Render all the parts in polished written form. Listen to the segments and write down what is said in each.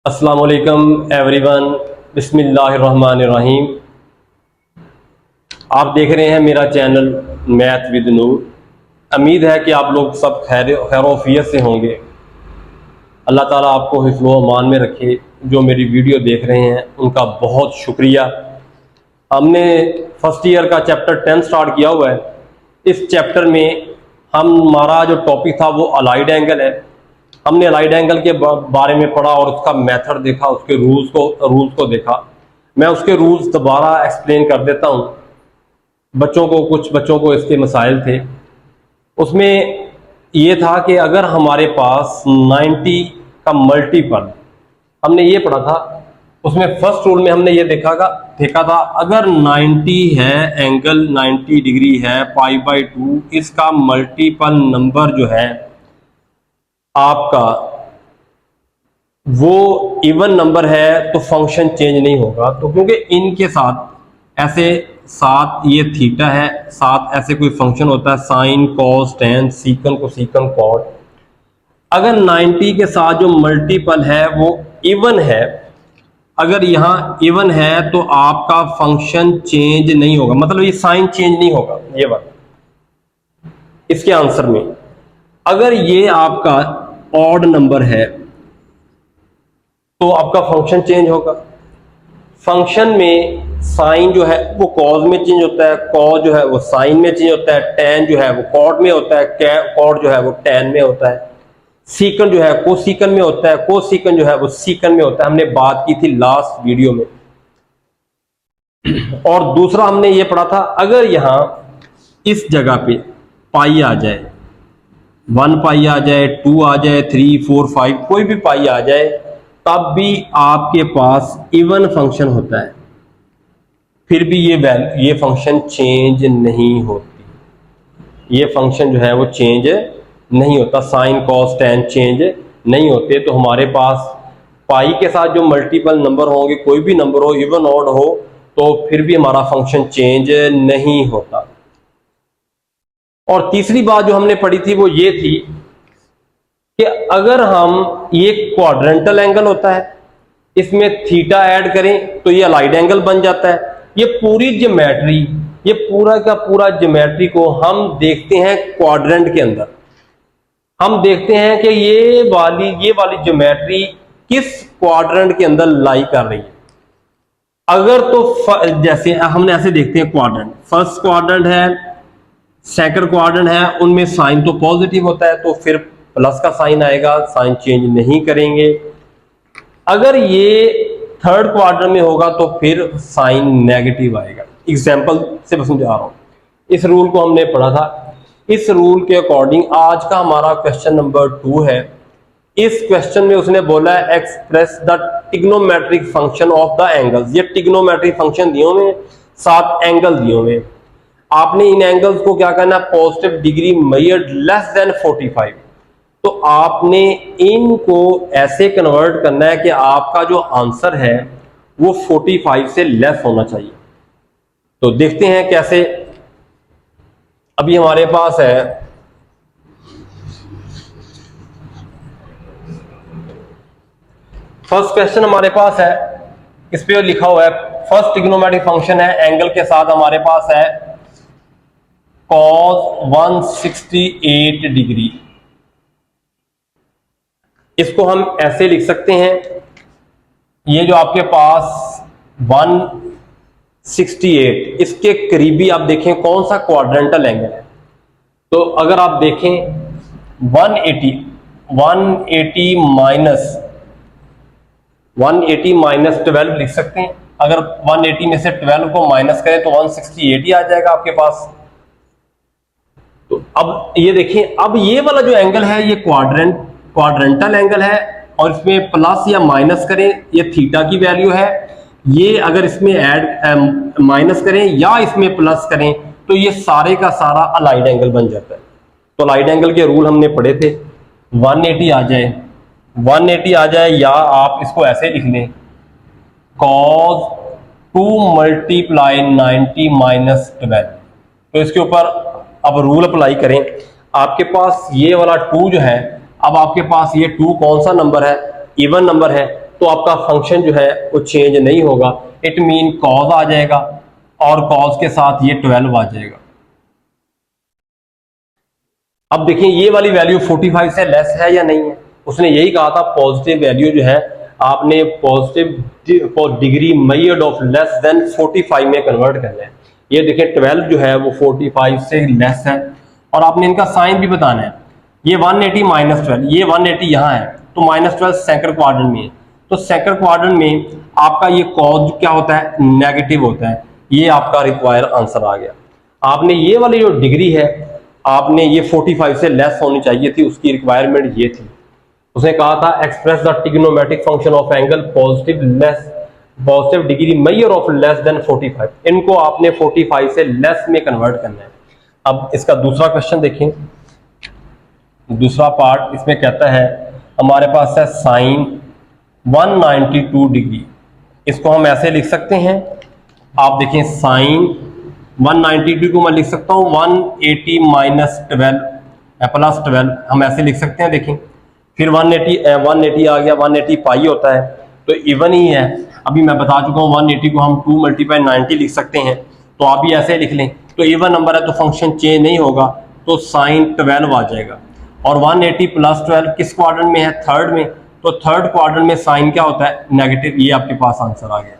अस्सलाम वालेकुम एवरीवन, बिस्मिल्लाहिर्रहमानिर्रहीम। आप देख रहे हैं मेरा चैनल मैथ विद नूर। उम्मीद है कि आप लोग सब खैरोफियत से होंगे। अल्लाह ताला आपको हिफ्ज़ व अमान में रखे। जो मेरी वीडियो देख रहे हैं उनका बहुत शुक्रिया। हमने फर्स्ट ईयर का चैप्टर 10 स्टार्ट किया हुआ है। इस चैप्टर में हमारा जो टॉपिक था वो अलाइड एंगल है। हमने अलाइड एंगल के बारे में पढ़ा और उसका मेथड देखा, उसके रूल्स को देखा। मैं उसके रूल्स दोबारा एक्सप्लेन कर देता हूँ। कुछ बच्चों को इसके मसाइल थे। उसमें ये था कि अगर हमारे पास 90 का मल्टीपल, हमने ये पढ़ा था। उसमें फर्स्ट रूल में हमने ये देखा था, अगर 90 है, एंगल 90 डिग्री है, π/2, इसका मल्टीपल नंबर जो है आपका वो इवन नंबर है तो फंक्शन चेंज नहीं होगा। तो क्योंकि इनके साथ ऐसे साथ ये थीटा है, साथ ऐसे कोई फंक्शन होता है साइन, कॉस, टेन, सीकन को सीकन, कॉट। अगर 90 के साथ जो मल्टीपल है वो इवन है, अगर यहाँ इवन है तो आपका फंक्शन चेंज नहीं होगा, मतलब ये साइन चेंज नहीं होगा। ये बात इसके आंसर में। अगर ये आपका ऑड नंबर है तो आपका फंक्शन चेंज होगा। फंक्शन में साइन जो है वो कॉज में चेंज होता है, कॉज जो है वो साइन में चेंज होता है, टेन जो है वो कॉट में होता है, कॉट जो है वो टेन में होता है, सीकन जो है कोसीकन में होता है, कोसीकन जो है वो सीकन में होता है। हमने बात की थी लास्ट वीडियो में। और दूसरा हमने ये पढ़ा था, अगर यहां इस जगह पे पाई आ जाए, 1 पाई आ जाए, 2 आ जाए, 3, 4, 5, कोई भी पाई आ जाए, तब भी आपके पास इवन फंक्शन होता है, फिर भी ये फंक्शन चेंज नहीं होती। ये फंक्शन जो है वो चेंज नहीं होता। साइन, कॉस, टेन चेंज नहीं होते। तो हमारे पास पाई के साथ जो मल्टीपल नंबर होंगे, कोई भी नंबर हो, इवन ऑड हो, तो फिर भी हमारा फंक्शन चेंज नहीं होता। और तीसरी बात जो हमने पढ़ी थी वो ये थी कि अगर हम, ये क्वाड्रेंटल एंगल होता है, इसमें थीटा ऐड करें तो ये अलाइड एंगल बन जाता है। ये पूरी ज्योमेट्री, ये पूरा का पूरा ज्योमेट्री को हम देखते हैं क्वाड्रेंट के अंदर। हम देखते हैं कि ये वाली ज्योमेट्री किस क्वाड्रेंट के अंदर लाई कर रही है। अगर तो जैसे हमने ऐसे देखते हैं क्वाड्रेंट, फर्स्ट क्वाड्रेंट है, सेकंड क्वाड्रेंट है, उनमें साइन तो पॉजिटिव होता है तो फिर प्लस का साइन आएगा, साइन चेंज नहीं करेंगे। अगर ये थर्ड क्वाड्रेंट में होगा तो फिर साइन नेगेटिव आएगा। एग्जांपल से मैं समझा रहा हूं। इस रूल को हमने पढ़ा था। इस रूल के अकॉर्डिंग आज का हमारा क्वेश्चन नंबर 2 है। इस क्वेश्चन में उसने बोला है express the trigonometric function of the angles. ये ट्रिग्नोमेट्रिक फंक्शन दिए हुए, 7 एंगल दिए हुए। आपने इन एंगल्स को क्या करना, positive degree measured less than 45। तो आपने इनको ऐसे कन्वर्ट करना है कि आपका जो आंसर है वो 45 से लेस होना चाहिए। तो देखते हैं कैसे। अभी हमारे पास है फर्स्ट क्वेश्चन, हमारे पास है, इस पे लिखा हुआ है फर्स्ट ट्रिग्नोमेट्रिक फंक्शन है, एंगल के साथ हमारे पास है cos 168 डिग्री। इसको हम ऐसे लिख सकते हैं, ये जो आपके पास 168, इसके करीबी आप देखें कौन सा क्वाड्रेंटल एंगल है। तो अगर आप देखें 180 माइनस 12 लिख सकते हैं। अगर 180 में से 12 को माइनस करें तो 168 ही आ जाएगा आपके पास। तो अब ये देखिए, अब ये वाला जो एंगल है ये क्वाड्रेंटल एंगल है, और इसमें प्लस या माइनस करें, ये थीटा की वैल्यू है। ये अगर इसमें ऐड माइनस करें या इसमें प्लस करें तो ये सारे का सारा अलाइड एंगल बन जाता है। तो अलाइड एंगल के रूल हमने पढ़े थे। 180 आ जाए, या आप इसको ऐसे लिख लें, cos 2 मल्टीप्लाई 90 माइनस 12। तो इसके ऊपर अब रूल अप्लाई करें। आपके पास ये वाला 2 जो है, अब आपके पास ये 2 कौन सा नंबर है, इवन नंबर है, तो आपका फंक्शन जो है वो चेंज नहीं होगा। इट मीन कॉज आ जाएगा और कॉज के साथ ये 12 आ जाएगा। अब देखिए ये वाली वैल्यू 45 से लेस है या नहीं है। उसने यही कहा था पॉजिटिव वैल्यू जो है आपने positive degree measured of less than 45 में कन्वर्ट करना है। ये देखिए 12 जो है वो 45 से लेस है और आपने इनका साइन भी बताना है। ये 180 माइनस 12, ये 180 यहाँ है तो माइनस 12 सेकंड क्वाड्रेंट में है, तो सेकंड क्वाड्रेंट में आपका ये कॉज क्या होता है, नेगेटिव होता है। ये आपका रिक्वायर आंसर आ गया। आपने ये वाली जो डिग्री है आपने ये 45 से लेस होनी चाहिए थी, उसकी रिक्वायरमेंट ये थी। उसने कहा था express the trigonometric function of angle positive degree measure of less than 45। इनको आपने 45 से लेस में कन्वर्ट करना है। अब इसका दूसरा क्वेश्चन देखें। दूसरा पार्ट इसमें कहता है हमारे पास है साइन 192 डिग्री। इसको हम ऐसे लिख सकते हैं, आप देखें साइन 192 को मैं लिख सकता हूं 180 माइनस 12 प्लस 12, हम ऐसे लिख सकते हैं। देखें फिर 180 आ गया, 180 पाई होता है तो इवन ही है। अभी मैं बता चुका हूं 180 को हम 2 × 90 लिख सकते हैं, तो आप भी ऐसे लिख लें। तो इवन नंबर है तो फंक्शन चेंज नहीं होगा, तो साइन 12 आ जाएगा। और 180 प्लस 12 किस क्वाड्रेंट में है, थर्ड में, तो थर्ड क्वाड्रेंट में साइन क्या होता है, नेगेटिव। ये आपके पास आंसर आ गया।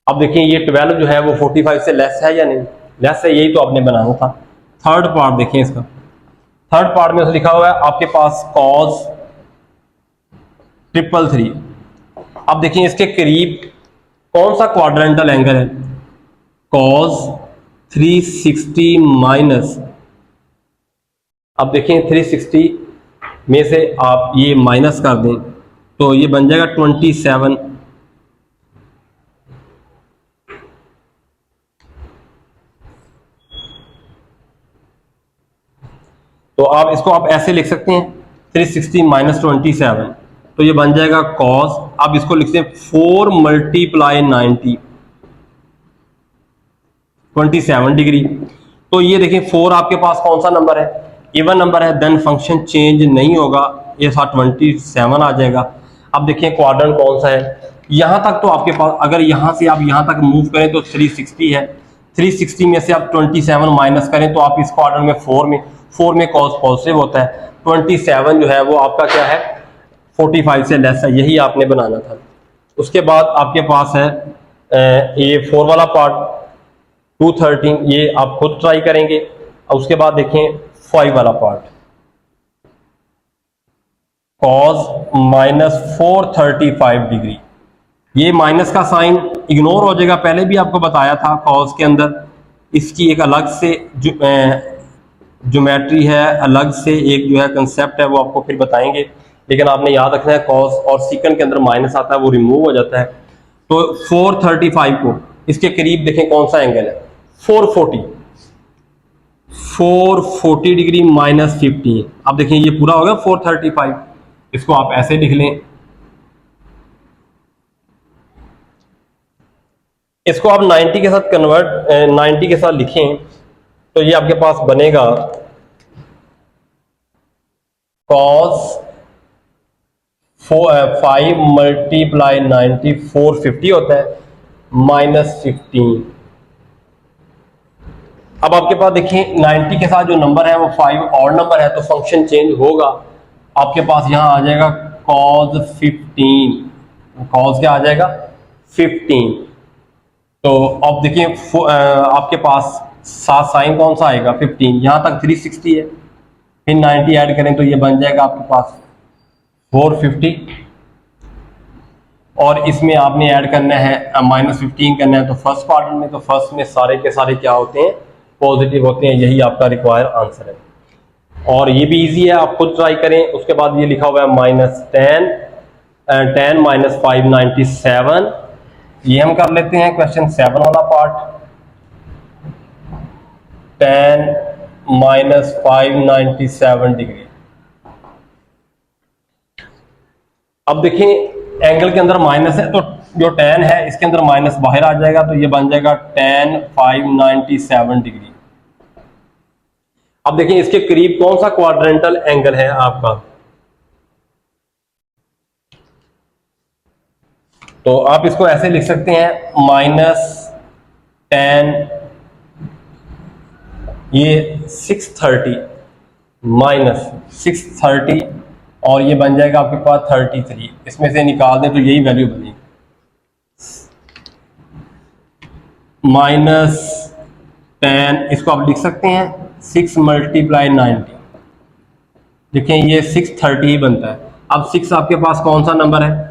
अब देखिए ये 12 जो है वो 45 से लेस है या नहीं, लेस है, यही तो आपने बनाना था। थर्ड पार्ट देखें इसका। थर्ड पार्ट में लिखा हुआ है आपके पास कॉज 333। अब देखिए इसके करीब कौन सा क्वाड्रेंटल एंगल है, कॉज 360 माइनस। अब देखें 360 में से आप ये माइनस कर दें तो ये बन जाएगा 27। तो आप इसको आप ऐसे लिख सकते हैं 360 माइनस 27, तो ये बन जाएगा कॉस। अब इसको लिखते हैं 4 × 90 27 डिग्री। तो ये देखिए 4 आपके पास कौन सा नंबर है, इवन नंबर है, देन फंक्शन चेंज नहीं होगा, ये साथ 27 आ जाएगा। अब देखिए क्वाड्रेंट कौन सा है, यहां तक तो आपके पास अगर यहां से आप यहां तक मूव करें तो 360 है। 360 में से आप 27 माइनस करें तो आप इस क्वाड्रेंट में 4 में कॉस पॉजिटिव होता है। 27 जो है वो आपका क्या है, 45 से लेस है, यही आपने बनाना था। उसके बाद आपके पास है ये 4 वाला पार्ट 213, ये आप खुद ट्राई करेंगे। और उसके बाद देखें 5 वाला पार्ट, कॉस -435 डिग्री। ये माइनस का साइन इग्नोर हो जाएगा, पहले भी आपको बताया था कॉस के अंदर इसकी एक अलग से ज्योमेट्री है, अलग से एक जो है कंसेप्ट है, वो आपको फिर बताएंगे। लेकिन आपने याद रखना है कॉस और सीकंड के अंदर माइनस आता है, वो रिमूव हो जाता है। तो 435 को इसके करीब देखें कौन सा एंगल है, 440 डिग्री माइनस 15। अब देखिए ये पूरा हो गया 435, इसको आप ऐसे लिख लें। इसको आप 90 के साथ 90 के साथ लिखें तो ये आपके पास बनेगा cos 5 × 90 450 होता है -15। अब आपके पास देखिए 90 के साथ जो नंबर है वो 5 और नंबर है तो फंक्शन चेंज होगा। आपके पास यहां आ जाएगा cos 15, cos क्या आ जाएगा 15। तो अब देखिए आपके पास साथ साइन कौन सा आएगा 15, यहां तक 360 है, फिर 90 ऐड करें तो ये बन जाएगा आपके पास 450। और इसमें आपने ऐड करना है -15 करना है तो फर्स्ट क्वाड्रेंट में, तो फर्स्ट में सारे के सारे क्या होते हैं, पॉजिटिव होते हैं। यही आपका रिक्वायर आंसर है और ये भी इजी है, आप खुद ट्राई करें। उसके बाद ये लिखा हुआ है -10 597, ये हम कर लेते हैं क्वेश्चन 7 वाला पार्ट। 10 - 597 डिग्री। अब देखिए एंगल के अंदर माइनस है तो जो 10 है इसके अंदर माइनस बाहर आ जाएगा, तो ये बन जाएगा 10 597 डिग्री। अब देखिए इसके करीब कौन सा क्वाड्रेंटल एंगल है आपका, तो आप इसको ऐसे लिख सकते हैं -tan ये 630 -630 और ये बन जाएगा आपके पास 33। इसमें से निकाल दें तो यही वैल्यू बनेगी -10। इसको आप लिख सकते हैं 6 × 90। देखें ये 630 ही बनता है। अब 6 आपके पास कौन सा नंबर है?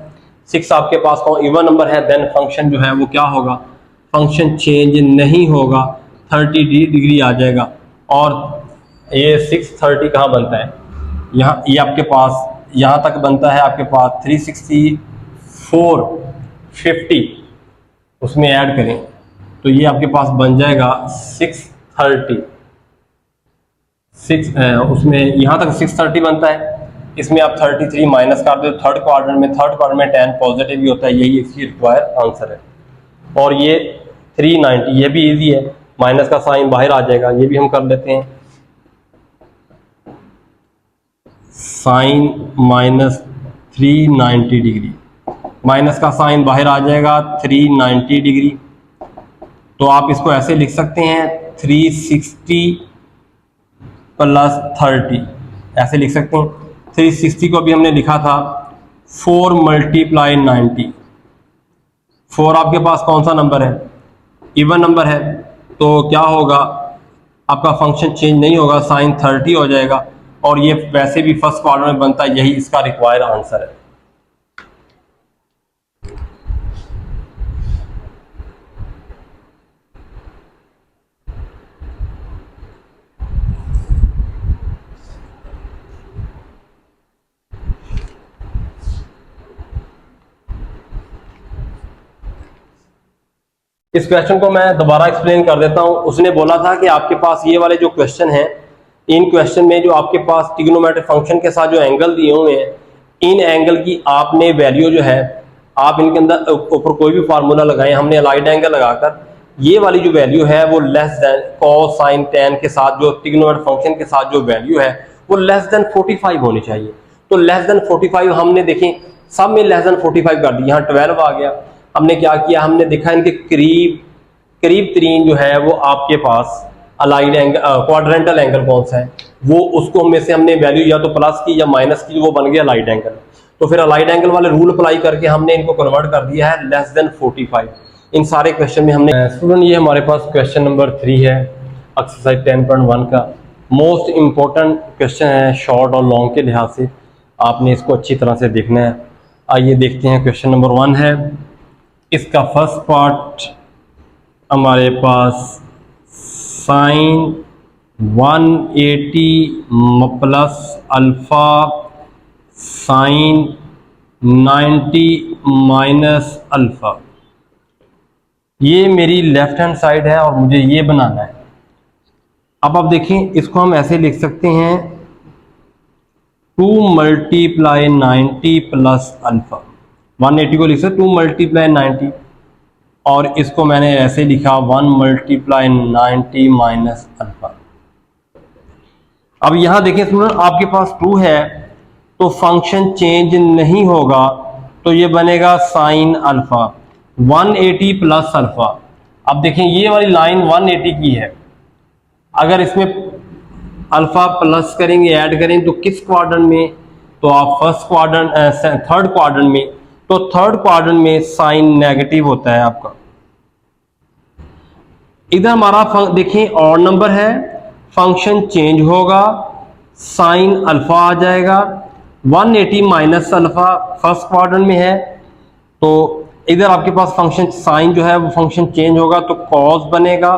6 आपके पास कौन इवन नंबर है, देन फंक्शन जो है वो क्या होगा, फंक्शन चेंज नहीं होगा, 30 डिग्री आ जाएगा। और ये 630 कहाँ बनता है? यहाँ ये आपके पास यहाँ तक बनता है आपके पास 364 उसमें ऐड करें तो ये आपके पास बन जाएगा 630। उसमें यहाँ तक 630 बनता है, इसमें आप 33 माइनस कर दो थर्ड क्वाड्रेंट में 10 पॉजिटिव ही होता है, यही इसकी रिक्वायर आंसर है। और ये 390 ये भी इजी है, माइनस का साइन बाहर आ जाएगा, ये भी हम कर लेते हैं। साइन -390 डिग्री, माइनस का साइन बाहर आ जाएगा 390 डिग्री। तो आप इसको ऐसे लिख सकते हैं 360 + 30 ऐसे लिख सकते हैं। 360 को अभी हमने लिखा था 4 × 90। 4 आपके पास कौन सा नंबर है? इवन नंबर है, तो क्या होगा आपका फंक्शन चेंज नहीं होगा, साइन 30 हो जाएगा। और ये वैसे भी फर्स्ट क्वाड्रेंट में बनता है, यही इसका रिक्वायर्ड आंसर है। इस क्वेश्चन को मैं दोबारा एक्सप्लेन कर देता हूं। उसने बोला था कि आपके पास ये वाले जो क्वेश्चन हैं, इन क्वेश्चन में जो आपके पास ट्रिग्नोमेट्रिक फंक्शन के साथ जो एंगल दिए हुए हैं, इन एंगल की आपने वैल्यू जो है, आप इनके अंदर ऊपर कोई भी फार्मूला लगाएं, हमने अलाइड एंगल लगाकर ये वाली जो वैल्यू है वो less than cos sin tan के साथ जो ट्रिग्नोमेट्रिक फंक्शन के साथ जो वैल्यू है वो लेस देन 45 होनी चाहिए। तो लेस देन 45 हमने देखें सब में लेस देन 45 कर दी, यहाँ 12 आ गया। हमने क्या किया, हमने देखा इनके करीब तरीन जो है वो आपके पास अलाइड एंगल क्वाड्रेंटल एंगल कौन सा है, वो उसको में से हमने वैल्यू या तो प्लस की या माइनस की, वो बन गया अलाइड एंगल। तो फिर अलाइड एंगल वाले रूल अप्लाई करके हमने इनको कन्वर्ट कर दिया है लेस देन 45। इन सारे क्वेश्चन में हमने स्टूडेंट ये हमारे पास क्वेश्चन नंबर 3 है एक्सरसाइज 10.1 का। मोस्ट इंपॉर्टेंट क्वेश्चन है शॉर्ट और लॉन्ग के लिहाज से, आपने इसको अच्छी तरह से देखना है। आइए देखते हैं क्वेश्चन नंबर 1 है। इसका फर्स्ट पार्ट हमारे पास sine 180 plus alpha sine 90 minus alpha, ये मेरी लेफ्ट हैंड साइड है और मुझे ये बनाना है। अब आप देखें इसको हम ऐसे लिख सकते हैं 2 × 90 प्लस अल्फा, 180 को लिख सकते 2 × 90 और इसको मैंने ऐसे लिखा 1 × 90 माइनस अल्फा। अब यहां देखें स्टूडेंट आपके पास 2 है तो फंक्शन चेंज नहीं होगा, तो ये बनेगा साइन अल्फा 180 प्लस अल्फा। अब देखें ये वाली लाइन 180 की है, अगर इसमें अल्फा प्लस करेंगे ऐड करें तो किस क्वाड्रेंट में, तो आप फर्स्ट क्वाड्रेंट थर्ड क्वाड्रेंट में, तो थर्ड क्वाड्रेंट में साइन नेगेटिव होता है आपका। इधर हमारा देखिए और नंबर है, फंक्शन चेंज होगा, साइन अल्फा आ जाएगा, 180 माइनस अल्फा फर्स्ट क्वाड्रेंट में है, तो इधर आपके पास फंक्शन साइन जो है वो फंक्शन चेंज होगा तो कॉस बनेगा।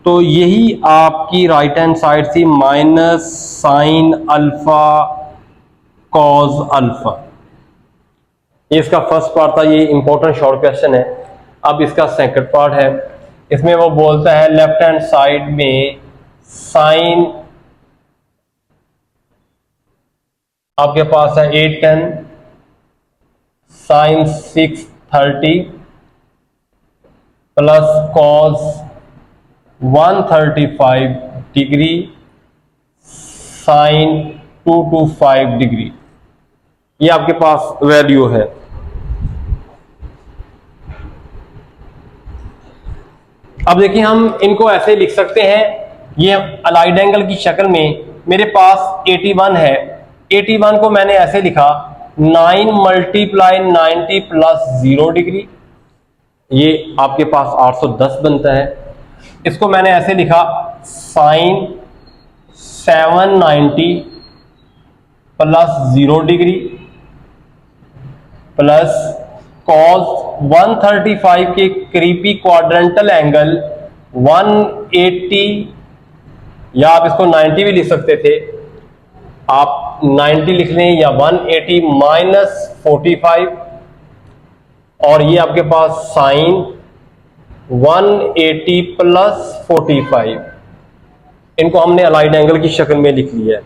तो यही आपकी राइट हैंड साइड थी minus sine alpha cos alpha. ये इसका फर्स्ट पार्ट था, ये इंपॉर्टेंट शॉर्ट क्वेश्चन है। अब इसका सेकंड पार्ट है, इसमें वो बोलता है लेफ्ट हैंड साइड में साइन आपके पास है 810 sine 630 plus cos 135 degree sine 225 degree, ये आपके पास वैल्यू है। अब देखिए हम इनको ऐसे लिख सकते हैं, ये अलाइड एंगल की शक्ल में मेरे पास 81 है। 81 को मैंने ऐसे लिखा 9 मल्टीप्लाई 90 प्लस 0 डिग्री, ये आपके पास 810 बनता है। इसको मैंने ऐसे लिखा sine 790 plus 0 degree plus cos 135 के करीबी क्वाड्रेंटल एंगल 180, या आप इसको 90 भी लिख सकते थे, आप 90 लिख लें या 180 माइनस 45, और ये आपके पास साइन 180 प्लस 45, इनको हमने अलाइड एंगल की शक्ल में लिख लिया है।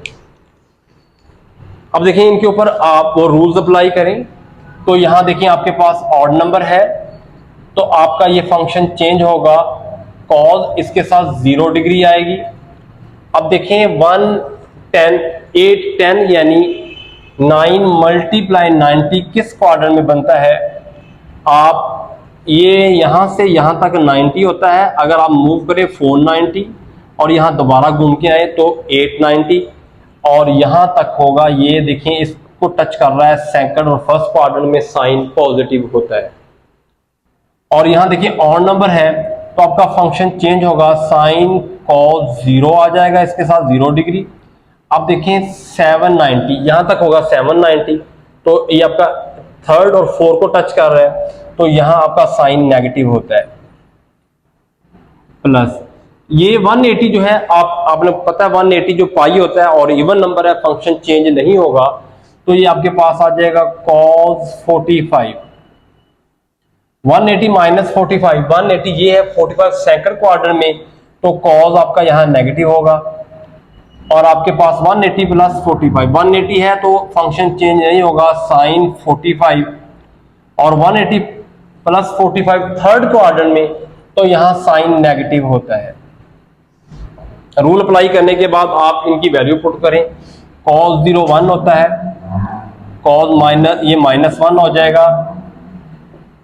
अब देखिए इनके ऊपर आप वो रूल्स अप्लाई करें, तो यहां देखिए आपके पास ऑड नंबर है तो आपका ये फंक्शन चेंज होगा, कॉस इसके साथ 0 डिग्री आएगी। अब देखें 8 10 यानी 9 मल्टीप्लाई 90 किस क्वाड्रेंट में बनता है, आप ये यहां से यहां तक 90 होता है, अगर आप मूव करें 490 और यहां दोबारा घूम के आए तो 890, और यहां तक होगा, ये देखें इसको टच कर रहा है सेकंड और फर्स्ट क्वाड्रेंट में साइन पॉजिटिव होता है। और यहां देखिए ऑड नंबर है तो आपका फंक्शन चेंज होगा, साइन कॉस 0 आ जाएगा इसके साथ 0 डिग्री। अब देखें 790 यहां तक होगा 790, तो ये आपका थर्ड और फोर्थ को टच कर रहा है, तो यहां आपका साइन नेगेटिव होता है। प्लस ये 180 जो है आपने पता है 180 जो पाई होता है और इवन नंबर है, फंक्शन चेंज नहीं होगा, तो ये आपके पास आ जाएगा cos 45। 180 माइनस 45, 180 ये है 45 सेकंड क्वार्टर में, तो cos आपका यहां नेगेटिव होगा, और आपके पास 180 प्लस 45, 180 है तो फंक्शन चेंज नहीं होगा, साइन 45, और 180 प्लस 45 थर्ड क्वाड्रेंट में, तो यहां साइन नेगेटिव होता है। रूल अप्लाई करने के बाद आप इनकी वैल्यू पुट करें, cos 0 1 होता है, cos माइनस ये -1 हो जाएगा,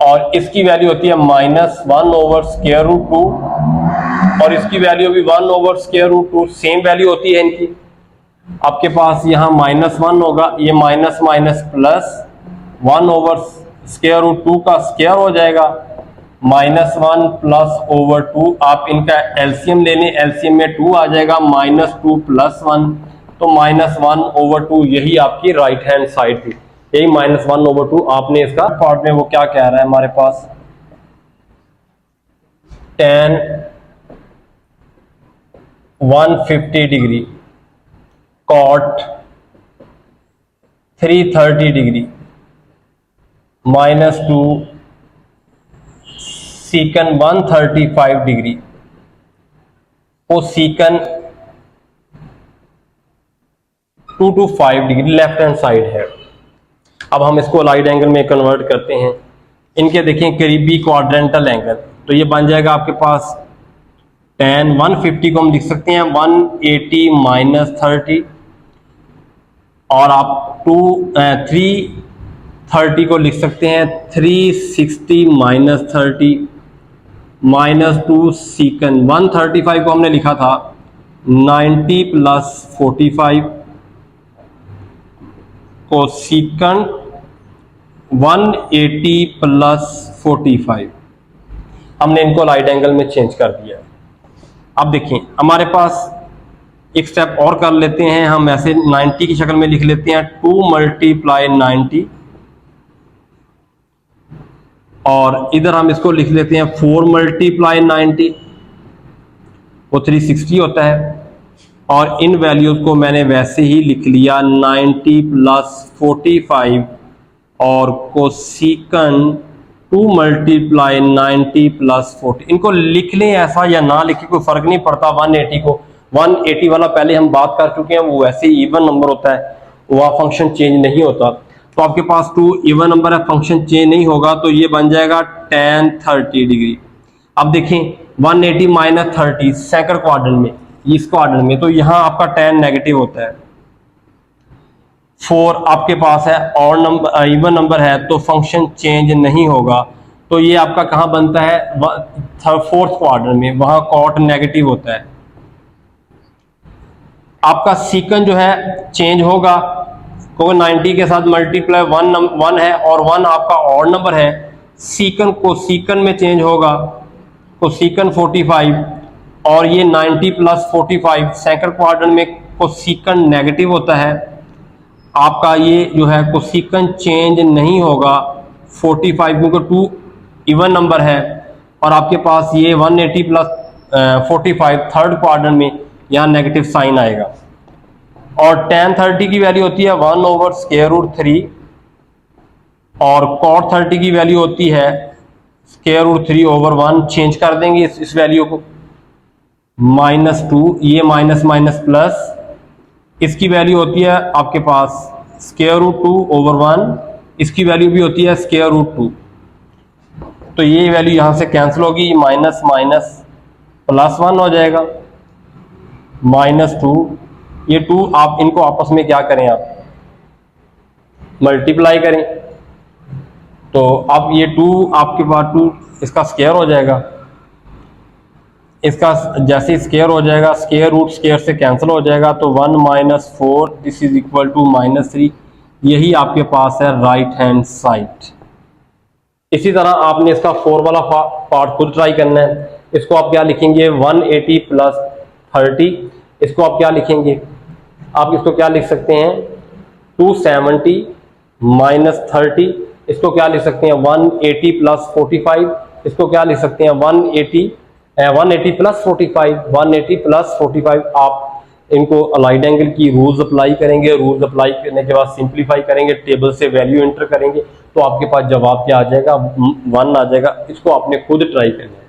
और इसकी वैल्यू होती है -1 ओवर स्क्वायर रूट 2, और इसकी वैल्यू भी 1 over square root 2, same value होती है इनकी। आपके पास यहाँ -1 होगा, ये minus minus plus 1 over square root 2 का स्क्वायर हो जाएगा, -1 प्लस ओवर 2, आप इनका एलसीएम ले लें, एलसीएम में 2 आ जाएगा, -2 प्लस 1, तो -1 ओवर 2, यही आपकी राइट हैंड साइड थी, यही -1 ओवर 2। आपने इसका पार्ट में वो क्या कह रहा है हमारे पास, tan 150 degree cot 330 degree -2 सीकन 135 degree, वो सीकन 225 डिग्री लेफ्ट हैंड साइड है। अब हम इसको अलाइड एंगल में कन्वर्ट करते हैं, इनके देखें करीबी क्वाड्रेंटल एंगल, तो ये बन जाएगा आपके पास tan 150 को हम लिख सकते हैं 180 माइनस 30, और आप 330 को लिख सकते हैं 360 माइनस 30 -2 सीकन 135 को हमने लिखा था 90 प्लस 45 को सीकन 180 प्लस 45, हमने इनको लाइट एंगल में चेंज कर दिया। अब देखें हमारे पास एक स्टेप और कर लेते हैं, हम ऐसे 90 की शक्ल में लिख लेते हैं 2 मल्टीप्लाई 90, और इधर हम इसको लिख लेते हैं 4 मल्टीप्लाई 90, वो 360 होता है, और इन वैल्यूज को मैंने वैसे ही लिख लिया 90 प्लस 45 और कोसिकन 2 मल्टीप्लाई 90 प्लस 40। इनको लिख लें ऐसा या ना लिखे कोई फर्क नहीं पड़ता। 180 को 180 वाला पहले हम बात कर चुके हैं, वो वैसे ही इवन नंबर होता है, वह फंक्शन चेंज नहीं होता। तो आपके पास 2 इवन नंबर है, फंक्शन चेंज नहीं होगा, तो ये बन जाएगा tan 30 डिग्री। अब देखें 180 माइनस 30 सेकंड क्वाड्रेंट में, इस क्वाड्रेंट में, तो यहां आपका tan नेगेटिव होता है। 4 आपके पास है और नंबर इवन नंबर है, तो फंक्शन चेंज नहीं होगा, तो ये आपका कहाँ बनता है, फोर्थ क्वाड्रेंट में, वहां कॉट नेगेटिव होता है। आपका सीकन जो है चेंज होगा, क्योंकि 90 के साथ मल्टीप्लाई 1 है और 1 आपका ऑड नंबर है। सीकन को सीकन में चेंज होगा, तो सीकन 45, और ये 90 प्लस 45 सेकंड क्वाड्रेंट में कोसिकन नेगेटिव होता है। आपका ये जो है कोसिकन चेंज नहीं होगा 45, क्योंकि 2 इवन नंबर है, और आपके पास ये 180 प्लस 45 थर्ड क्वाड्रेंट में यहाँ नेगेटिव साइन आएगा। और tan 30 की वैल्यू होती है 1/√3, और cot 30 की वैल्यू होती है √3/1। चेंज कर देंगे इस वैल्यू को, -2, ये माइनस माइनस प्लस, इसकी वैल्यू होती है आपके पास √2/1, इसकी वैल्यू भी होती है √2। तो ये वैल्यू यहां से कैंसिल होगी, माइनस माइनस +1 हो जाएगा, -2, ये 2 आप इनको आपस में क्या करें, आप मल्टीप्लाई करें, तो अब ये 2 आपके पास 2 इसका स्क्वायर हो जाएगा। इसका जैसे स्क्वायर हो जाएगा, स्क्वायर रूट स्क्वायर से कैंसिल हो जाएगा, तो 1 - 4 दिस इज इक्वल टू -3। यही आपके पास है राइट हैंड साइड। इसी तरह आपने इसका 4 वाला पार्ट खुद ट्राई करना है। इसको आप क्या लिखेंगे, 180 प्लस 30, इसको आप क्या लिखेंगे, आप इसको क्या लिख सकते हैं, 270 माइनस 30, इसको क्या लिख सकते हैं 180 प्लस 45, इसको क्या लिख सकते हैं 180 प्लस 45, 180 प्लस 45। आप इनको अलाइड एंगल की रूल्स अप्लाई करेंगे, रूल्स अप्लाई करने के बाद सिंप्लीफाई करेंगे, टेबल से वैल्यू एंटर करेंगे, तो आपके पास जवाब क्या आ जाएगा, 1 आ जाएगा। इसको आपने खुद ट्राई करना है।